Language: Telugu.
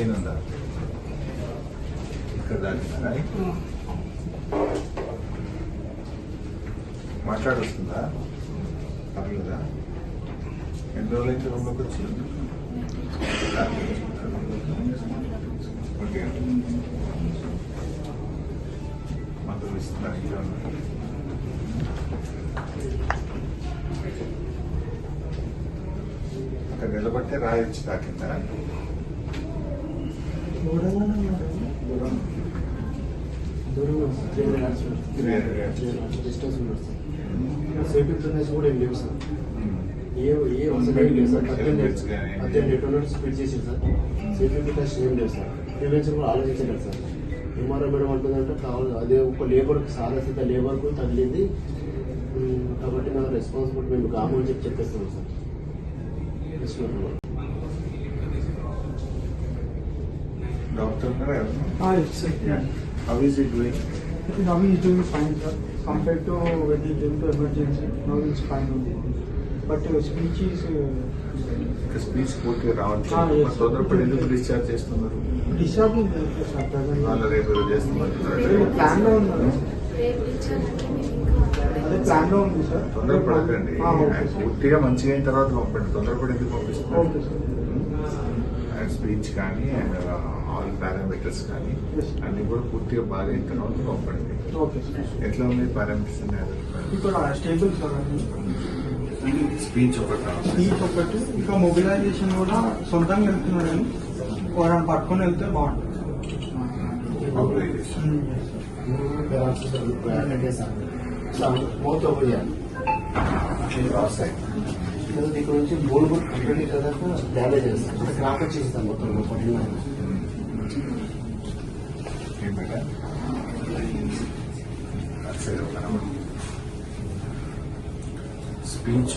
పెయిన్ ఉందా? ఇక్కడ దాకా మాట్లాడొస్తుందా? పర్లేదా? ఎన్ని రోజులైతే రూమ్లోకి వచ్చి ఓకే మందులు ఇస్తున్నారు ఇంట్లో. అక్కడ నిలబడితే రాయొచ్చు తాకిందా? సేఫ్టీ ఫిట్నెస్ కూడా ఏం లేవు సార్. ఏ అవసరం ఏం లేదు సార్. 18 లీటర్స్ స్పీడ్ చేసింది సార్. సేఫ్టీ ఫిట్నెస్ ఏం లేదు సార్. ప్రివెన్షన్ కూడా ఆలోచించలేదు సార్. ఎంఆర్ఓ మేడం అంటుందంటే కావాలి అదే ఒక లేబర్కి సారసిత లేబర్కు తగిలింది కాబట్టి నాకు రెస్పాన్సిబిలిటీ మేము కామని చెప్పేస్తున్నాం sir. Doctor, Yes, sir. yeah. How is it doing? Now he is doing fine, sir. Compared to when he came to emergency, now he is fine only. But speech is speech పూర్తిగా రావచ్చు. yes. తొందరపడి ఎందుకు డిశ్చార్జ్ చేస్తున్నారు? discharging, sir. వాళ్ళ రేపు చేస్తున్నారు. Plan లో ఉంది. అదే ప్లాన్ లో ఉంది సార్. తొందరపడకండి. Okay sir. పూర్తిగా మంచిగా అయిన తర్వాత పంపండి. తొందరపడి ఎందుకు పంపిస్తున్నారు? Okay sir. అండ్ స్పీచ్ కానీ అండ్ ఆల్ పారామీటర్స్ కానీ Yes. అన్ని కూడా పూర్తిగా బాగా అయిన తర్వాత పంపండి. Okay sir. ఎట్లా ఉంది పారామీటర్స్ ఇక్కడ స్టేబుల్ సార్ అది. స్పీచ్ ఒకటి స్పీచ్ ఒకటి ఇంకా మొబిలైజేషన్ కూడా సొంతంగా వెళ్తున్నాడని ఎవరైనా పట్టుకొని వెళ్తే బాగుంటుంది. ఇక్కడ నుంచి బోల్ కూడా కంప్లీట్ డ్యామేజ్ చేస్తాం అంటే క్రాక్ వచ్చేస్తాం మొత్తం పట్టిన స్పీచ్